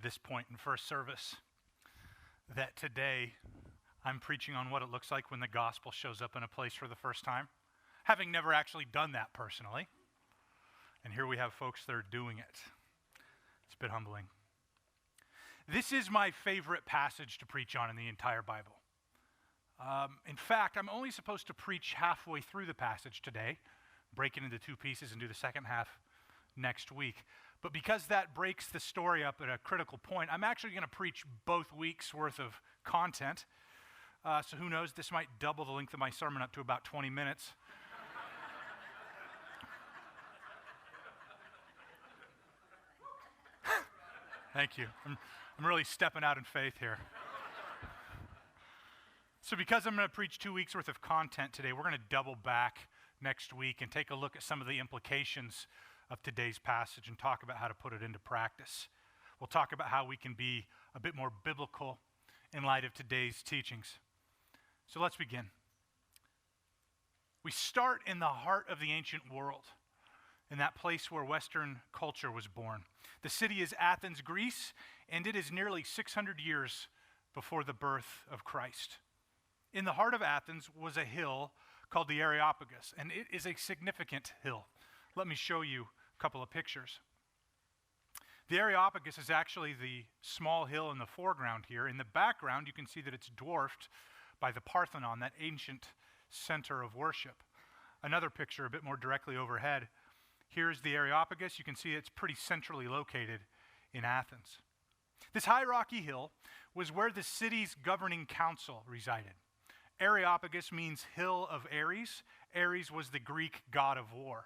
this point in first service that today I'm preaching on what it looks like when the gospel shows up in a place for the first time, having never actually done that personally. And here we have folks that are doing it. It's a bit humbling. This is my favorite passage to preach on in the entire Bible. In fact, I'm only supposed to preach halfway through the passage today, break it into two pieces and do the second half next week. But because that breaks the story up at a critical point, I'm actually going to preach both weeks' worth of content. So who knows, this might double the length of my sermon up to about 20 minutes. Thank you. I'm really stepping out in faith here. So because I'm going to preach 2 weeks worth of content today, we're going to double back next week and take a look at some of the implications of today's passage and talk about how to put it into practice. We'll talk about how we can be a bit more biblical in light of today's teachings. So let's begin. We start in the heart of the ancient world, in that place where Western culture was born. The city is Athens, Greece, and it is nearly 600 years before the birth of Christ. In the heart of Athens was a hill called the Areopagus, and it is a significant hill. Let me show you a couple of pictures. The Areopagus is actually the small hill in the foreground here. In the background, you can see that it's dwarfed by the Parthenon, that ancient center of worship. Another picture a bit more directly overhead. Here's the Areopagus. You can see it's pretty centrally located in Athens. This high rocky hill was where the city's governing council resided. Areopagus means hill of Ares. Ares was the Greek god of war.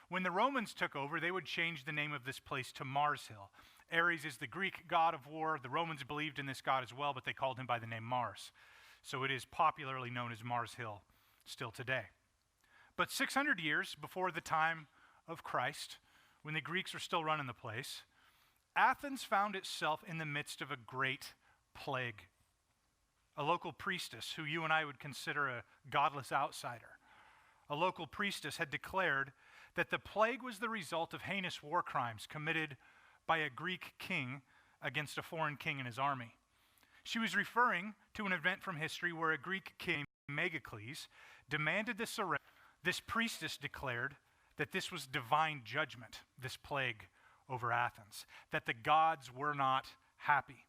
When the Romans took over, they would change the name of this place to Mars Hill. Ares is the Greek god of war. The Romans believed in this god as well, but they called him by the name Mars. So it is popularly known as Mars Hill still today. But 600 years before the time of Christ, when the Greeks were still running the place, Athens found itself in the midst of a great plague. A local priestess, who you and I would consider a godless outsider, a local priestess had declared that the plague was the result of heinous war crimes committed by a Greek king against a foreign king and his army. She was referring to an event from history where a Greek king, Megacles, demanded the surrender. This priestess declared that this was divine judgment, this plague over Athens, that the gods were not happy.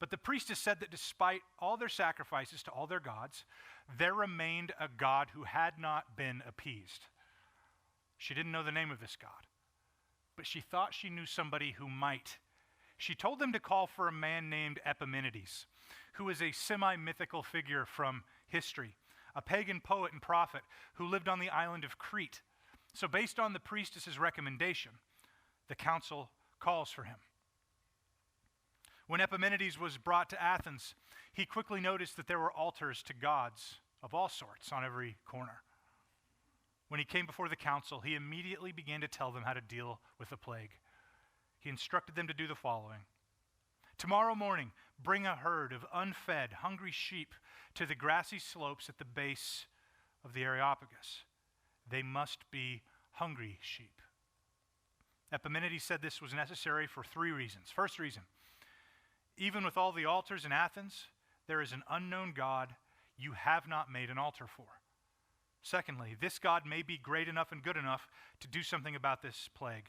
But the priestess said that despite all their sacrifices to all their gods, there remained a God who had not been appeased. She didn't know the name of this God, but she thought she knew somebody who might. She told them to call for a man named Epimenides, who is a semi-mythical figure from history, a pagan poet and prophet who lived on the island of Crete. So based on the priestess's recommendation, the council calls for him. When Epimenides was brought to Athens, he quickly noticed that there were altars to gods of all sorts on every corner. When he came before the council, he immediately began to tell them how to deal with the plague. He instructed them to do the following. Tomorrow morning, bring a herd of unfed, hungry sheep to the grassy slopes at the base of the Areopagus. They must be hungry sheep. Epimenides said this was necessary for 3 reasons. First reason, even with all the altars in Athens, there is an unknown God you have not made an altar for. Secondly, this God may be great enough and good enough to do something about this plague.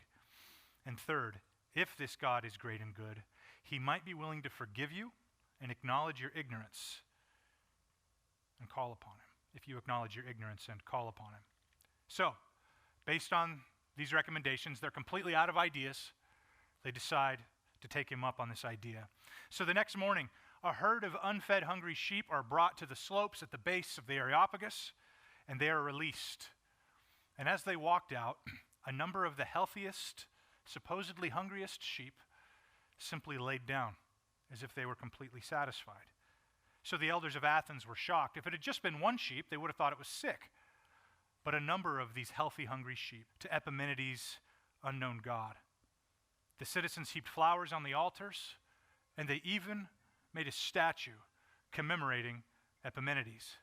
And third, if this God is great and good, he might be willing to forgive you and acknowledge your ignorance and call upon him. If you acknowledge your ignorance and call upon him. So, based on these recommendations, they're completely out of ideas. They decide to take him up on this idea. So the next morning, a herd of unfed, hungry sheep are brought to the slopes at the base of the Areopagus, and they are released. And as they walked out, a number of the healthiest, supposedly hungriest sheep simply laid down as if they were completely satisfied. So the elders of Athens were shocked. If it had just been one sheep, they would have thought it was sick. But a number of these healthy, hungry sheep to Epimenides' unknown God. The citizens heaped flowers on the altars, and they even made a statue commemorating Epimenides.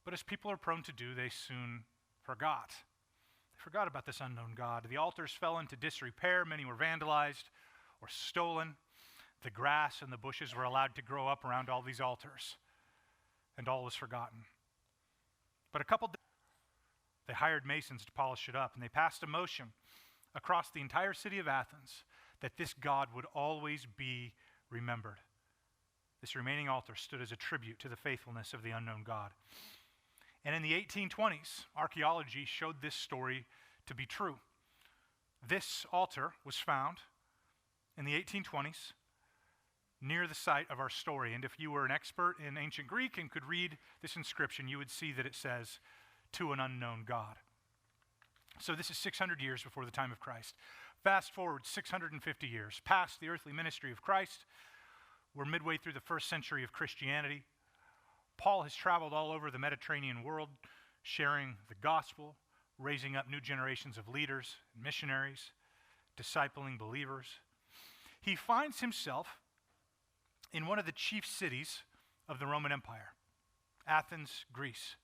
But as people are prone to do, they soon forgot. They forgot about this unknown God. The altars fell into disrepair. Many were vandalized. or stolen. The grass and the bushes were allowed to grow up around all these altars, and all was forgotten. But they hired masons to polish it up, and they passed a motion across the entire city of Athens that this God would always be remembered. This remaining altar stood as a tribute to the faithfulness of the unknown God. And in the 1820s, archaeology showed this story to be true. This altar was found in the 1820s near the site of our story. And if you were an expert in ancient Greek and could read this inscription, you would see that it says, "To an unknown God." So this is 600 years before the time of Christ. Fast forward 650 years past the earthly ministry of Christ. We're midway through the first century of Christianity. Paul has traveled all over the Mediterranean world, sharing the gospel, raising up new generations of leaders and missionaries, discipling believers. He finds himself in one of the chief cities of the Roman Empire, Athens, Greece.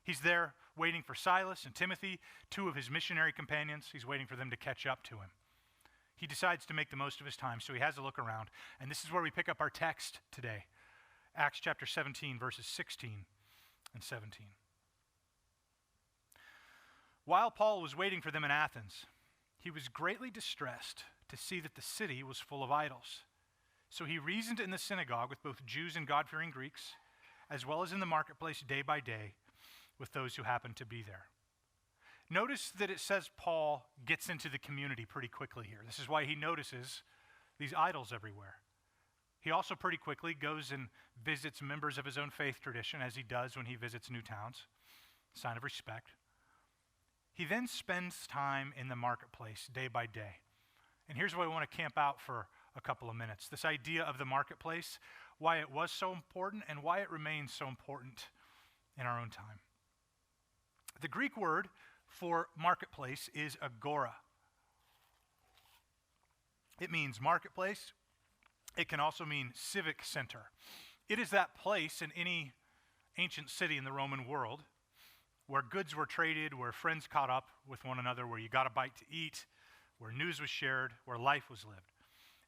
He's there waiting for Silas and Timothy, two of his missionary companions. He's waiting for them to catch up to him. He decides to make the most of his time, so he has a look around. And this is where we pick up our text today, Acts chapter 17, verses 16 and 17. While Paul was waiting for them in Athens, he was greatly distressed to see that the city was full of idols. So he reasoned in the synagogue with both Jews and God-fearing Greeks, as well as in the marketplace day by day with those who happened to be there. Notice that it says Paul gets into the community pretty quickly here. This is why he notices these idols everywhere. He also pretty quickly goes and visits members of his own faith tradition, as he does when he visits new towns, sign of respect. He then spends time in the marketplace day by day. And here's why I want to camp out for a couple of minutes. This idea of the marketplace, why it was so important and why it remains so important in our own time. The Greek word for marketplace is agora. It means marketplace. It can also mean civic center. It is that place in any ancient city in the Roman world where goods were traded, where friends caught up with one another, where you got a bite to eat, where news was shared, where life was lived.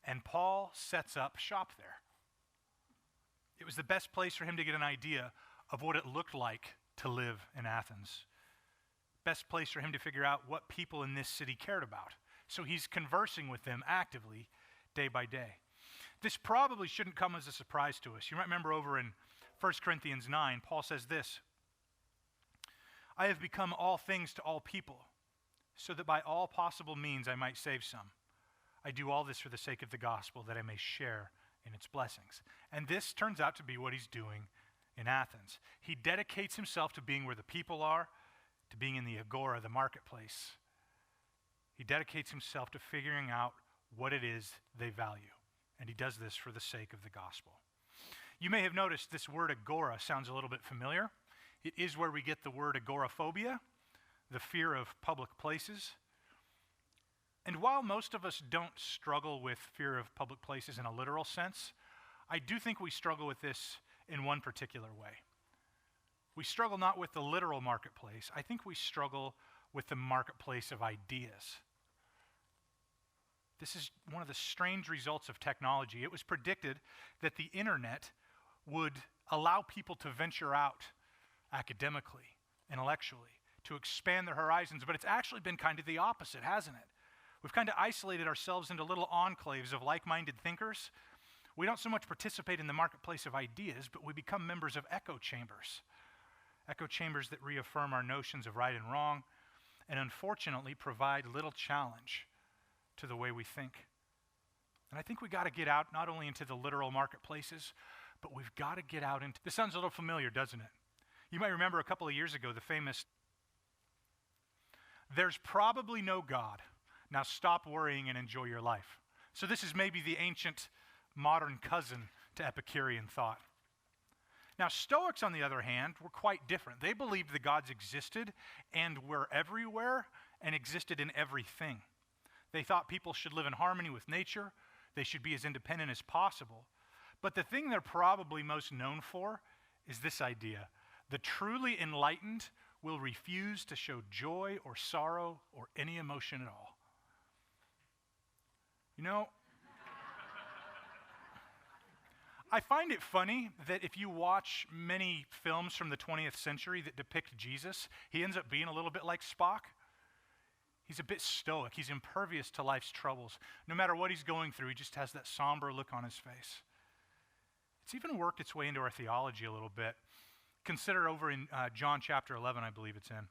And Paul sets up shop there. It was the best place for him to get an idea of what it looked like to live in Athens. Best place for him to figure out what people in this city cared about. So he's conversing with them actively day by day. This probably shouldn't come as a surprise to us. You might remember over in 1 Corinthians 9, Paul says this, "I have become all things to all people, so that by all possible means I might save some. I do all this for the sake of the gospel, that I may share in its blessings." And this turns out to be what he's doing in Athens. He dedicates himself to being where the people are, to being in the agora, the marketplace. He dedicates himself to figuring out what it is they value. And he does this for the sake of the gospel. You may have noticed this word agora sounds a little bit familiar. It is where we get the word agoraphobia, the fear of public places. And while most of us don't struggle with fear of public places in a literal sense, I do think we struggle with this in one particular way. We struggle not with the literal marketplace. I think we struggle with the marketplace of ideas. This is one of the strange results of technology. It was predicted that the internet would allow people to venture out academically, intellectually, to expand their horizons, but it's actually been kind of the opposite, hasn't it? We've kind of isolated ourselves into little enclaves of like-minded thinkers. We don't so much participate in the marketplace of ideas, but we become members of echo chambers that reaffirm our notions of right and wrong, and unfortunately provide little challenge to the way we think. And I think we got to get out not only into the literal marketplaces, but we've got to get out into... This sounds a little familiar, doesn't it? You might remember a couple of years ago the famous, "There's probably no God. Now stop worrying and enjoy your life." So this is maybe the ancient modern cousin to Epicurean thought. Now, Stoics, on the other hand, were quite different. They believed the gods existed and were everywhere and existed in everything. They thought people should live in harmony with nature. They should be as independent as possible. But the thing they're probably most known for is this idea: the truly enlightened will refuse to show joy or sorrow or any emotion at all. You know, I find it funny that if you watch many films from the 20th century that depict Jesus, he ends up being a little bit like Spock. He's a bit stoic. He's impervious to life's troubles. No matter what he's going through, he just has that somber look on his face. It's even worked its way into our theology a little bit. Consider over in John chapter 11, I believe it's in,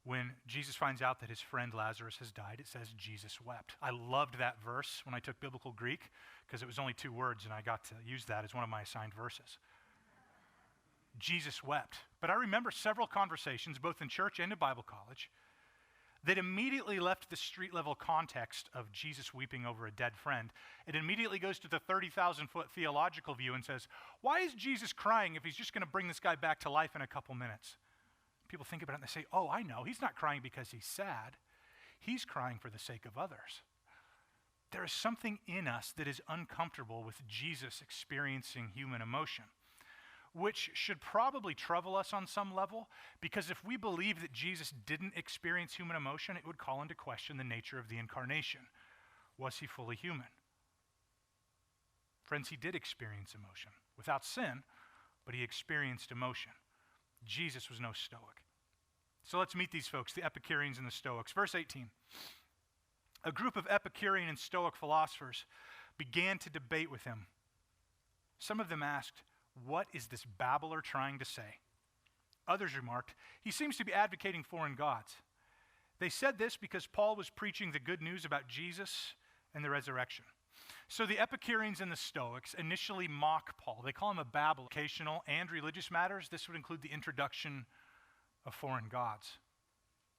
when Jesus finds out that his friend Lazarus has died, it says Jesus wept. I loved that verse when I took biblical Greek because it was only 2 words and I got to use that as one of my assigned verses. Jesus wept. But I remember several conversations, both in church and in Bible college, that immediately left the street level context of Jesus weeping over a dead friend. It immediately goes to the 30,000-foot theological view and says, why is Jesus crying if he's just going to bring this guy back to life in a couple minutes? People think about it and they say, oh, I know. He's not crying because he's sad. He's crying for the sake of others. There is something in us that is uncomfortable with Jesus experiencing human emotion, which should probably trouble us on some level, because if we believe that Jesus didn't experience human emotion, it would call into question the nature of the incarnation. Was he fully human? Friends, he did experience emotion. Without sin, but he experienced emotion. Jesus was no Stoic. So let's meet these folks, the Epicureans and the Stoics. Verse 18. A group of Epicurean and Stoic philosophers began to debate with him. Some of them asked, what is this babbler trying to say? Others remarked, he seems to be advocating foreign gods. They said this because Paul was preaching the good news about Jesus and the resurrection. So the Epicureans and the Stoics initially mock Paul. They call him a babbler. Vocational and religious matters, this would include the introduction of foreign gods.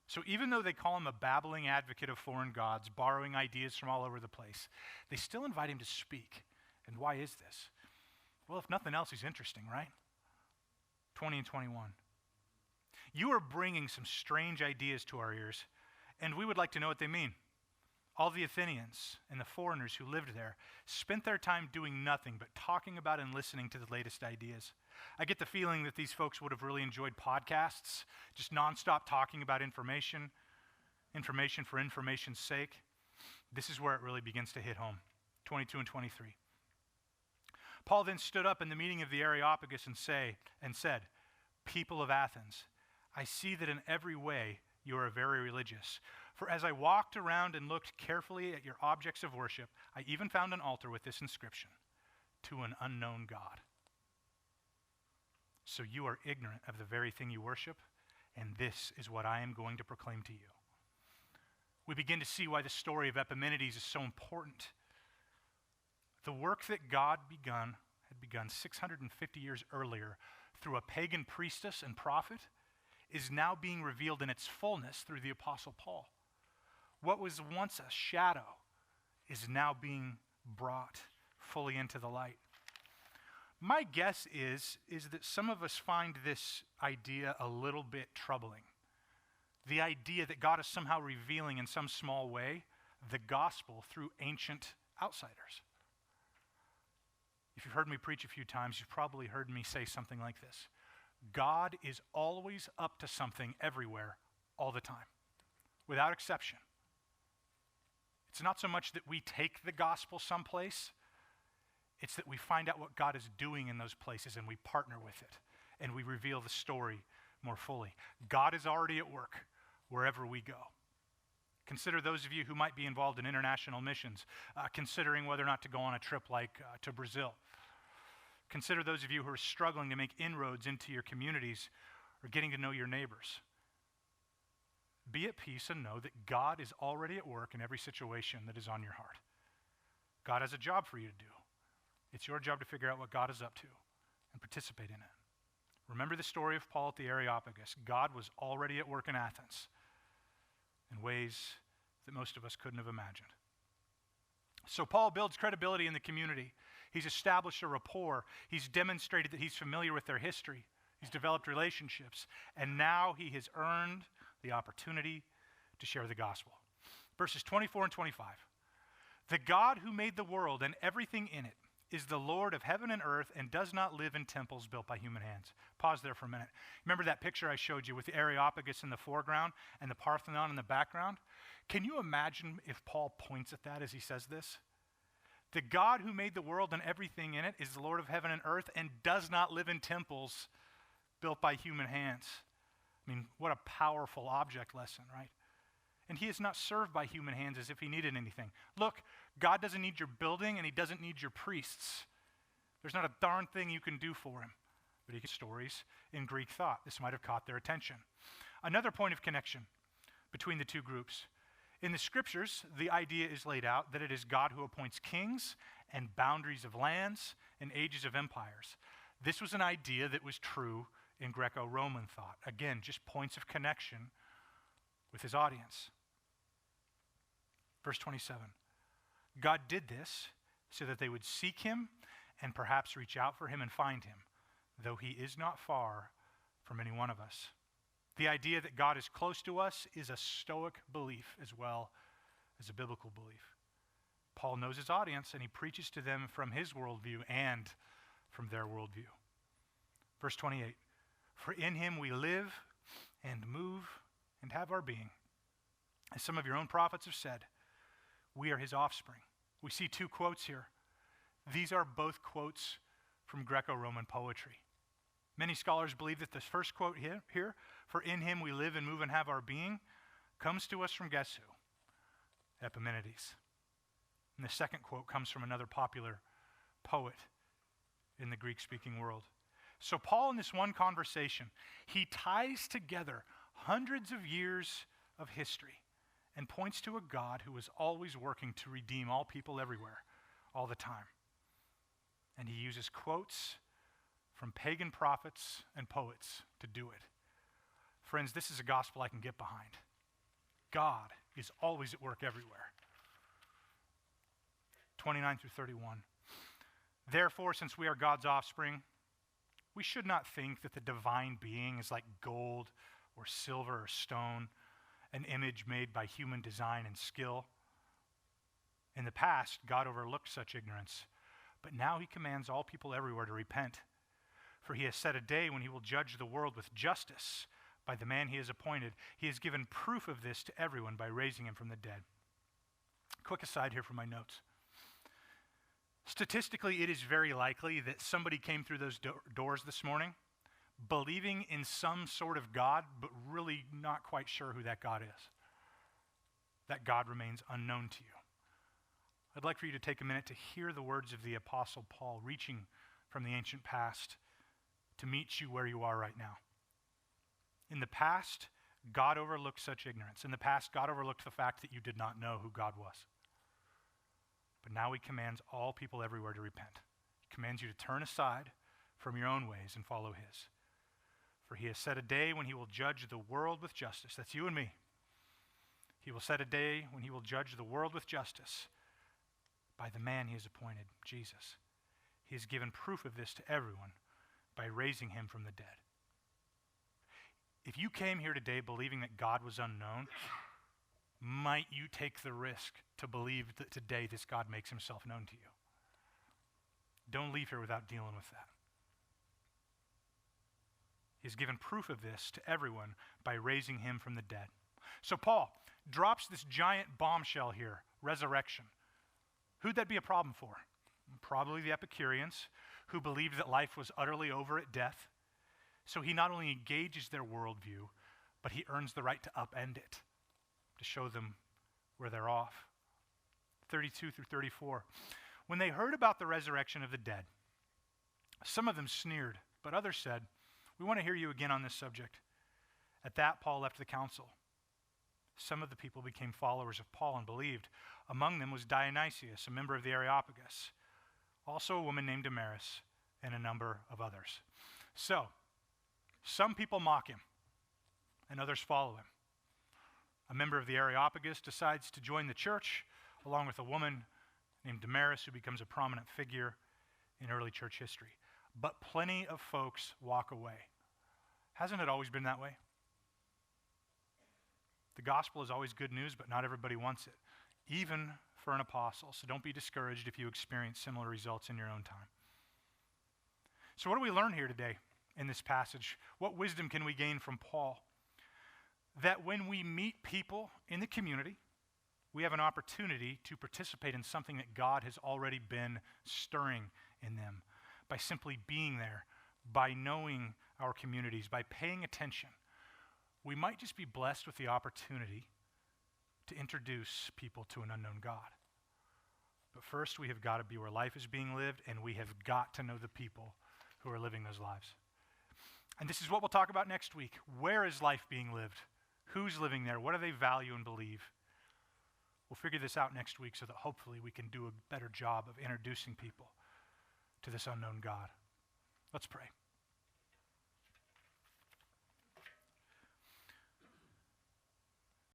So even though they call him a babbling advocate of foreign gods, borrowing ideas from all over the place, they still invite him to speak. And why is this? Well, if nothing else, he's interesting, right? 20 and 21. You are bringing some strange ideas to our ears, and we would like to know what they mean. All the Athenians and the foreigners who lived there spent their time doing nothing but talking about and listening to the latest ideas. I get the feeling that these folks would have really enjoyed podcasts, just nonstop talking about information for information's sake. This is where it really begins to hit home. 22 and 23. Paul then stood up in the meeting of the Areopagus and said, people of Athens, I see that in every way you are very religious. For as I walked around and looked carefully at your objects of worship, I even found an altar with this inscription, to an unknown God. So you are ignorant of the very thing you worship, and this is what I am going to proclaim to you. We begin to see why the story of Epimenides is so important. The work that God had begun 650 years earlier through a pagan priestess and prophet is now being revealed in its fullness through the Apostle Paul. What was once a shadow is now being brought fully into the light. My guess is that some of us find this idea a little bit troubling. The idea that God is somehow revealing in some small way the gospel through ancient outsiders. If you've heard me preach a few times, you've probably heard me say something like this. God is always up to something everywhere, all the time, without exception. It's not so much that we take the gospel someplace, it's that we find out what God is doing in those places and we partner with it and we reveal the story more fully. God is already at work wherever we go. Consider those of you who might be involved in international missions, considering whether or not to go on a trip like to Brazil. Consider those of you who are struggling to make inroads into your communities or getting to know your neighbors. Be at peace and know that God is already at work in every situation that is on your heart. God has a job for you to do. It's your job to figure out what God is up to and participate in it. Remember the story of Paul at the Areopagus. God was already at work in Athens in ways that most of us couldn't have imagined. So Paul builds credibility in the community. He's established a rapport. He's demonstrated that he's familiar with their history. He's developed relationships. And now he has earned the opportunity to share the gospel. Verses 24 and 25. The God who made the world and everything in it is the Lord of heaven and earth and does not live in temples built by human hands. Pause there for a minute. Remember that picture I showed you with the Areopagus in the foreground and the Parthenon in the background? Can you imagine if Paul points at that as he says this? The God who made the world and everything in it is the Lord of heaven and earth and does not live in temples built by human hands. I mean, what a powerful object lesson, right? And he is not served by human hands as if he needed anything. Look, God doesn't need your building and he doesn't need your priests. There's not a darn thing you can do for him. But he gets stories in Greek thought. This might have caught their attention. Another point of connection between the two groups. In the scriptures, the idea is laid out that it is God who appoints kings and boundaries of lands and ages of empires. This was an idea that was true in Greco-Roman thought. Again, just points of connection with his audience. Verse 27. God did this so that they would seek him and perhaps reach out for him and find him, though he is not far from any one of us. The idea that God is close to us is a Stoic belief as well as a biblical belief. Paul knows his audience and he preaches to them from his worldview and from their worldview. Verse 28, for in him we live and move and have our being. As some of your own prophets have said, we are his offspring. We see two quotes here. These are both quotes from Greco-Roman poetry. Many scholars believe that this first quote here, for in him we live and move and have our being, comes to us from guess who? Epimenides. And the second quote comes from another popular poet in the Greek-speaking world. So Paul, in this one conversation, he ties together hundreds of years of history and points to a God who is always working to redeem all people everywhere, all the time. And he uses quotes from pagan prophets and poets to do it. Friends, this is a gospel I can get behind. God is always at work everywhere. 29 through 31. Therefore, since we are God's offspring, we should not think that the divine being is like gold or silver or stone, an image made by human design and skill. In the past, God overlooked such ignorance, but now he commands all people everywhere to repent. For he has set a day when he will judge the world with justice by the man he has appointed. He has given proof of this to everyone by raising him from the dead. Quick aside here from my notes. Statistically, it is very likely that somebody came through those doors this morning believing in some sort of God, but really not quite sure who that God is. That God remains unknown to you. I'd like for you to take a minute to hear the words of the Apostle Paul reaching from the ancient past to meet you where you are right now. In the past, God overlooked such ignorance. In the past, God overlooked the fact that you did not know who God was. But now he commands all people everywhere to repent. He commands you to turn aside from your own ways and follow his. For he has set a day when he will judge the world with justice. That's you and me. He will set a day when he will judge the world with justice by the man he has appointed, Jesus. He has given proof of this to everyone by raising him from the dead. If you came here today believing that God was unknown, might you take the risk to believe that today this God makes himself known to you? Don't leave here without dealing with that. He's given proof of this to everyone by raising him from the dead. So Paul drops this giant bombshell here, resurrection. Who'd that be a problem for? Probably the Epicureans, who believed that life was utterly over at death. So he not only engages their worldview, but he earns the right to upend it, to show them where they're off. 32 through 34. When they heard about the resurrection of the dead, some of them sneered, but others said, we want to hear you again on this subject. At that, Paul left the council. Some of the people became followers of Paul and believed. Among them was Dionysius, a member of the Areopagus, also a woman named Damaris, and a number of others. So, some people mock him, and others follow him. A member of the Areopagus decides to join the church, along with a woman named Damaris, who becomes a prominent figure in early church history. But plenty of folks walk away. Hasn't it always been that way? The gospel is always good news, but not everybody wants it, even for an apostle. So don't be discouraged if you experience similar results in your own time. So what do we learn here today in this passage? What wisdom can we gain from Paul? That when we meet people in the community we have an opportunity to participate in something that God has already been stirring in them by simply being there, by knowing our communities, by paying attention. We might just be blessed with the opportunity to introduce people to an unknown God. But first, we have got to be where life is being lived, and we have got to know the people who are living those lives. And this is what we'll talk about next week. Where is life being lived? Who's living there? What do they value and believe? We'll figure this out next week so that hopefully we can do a better job of introducing people to this unknown God. Let's pray.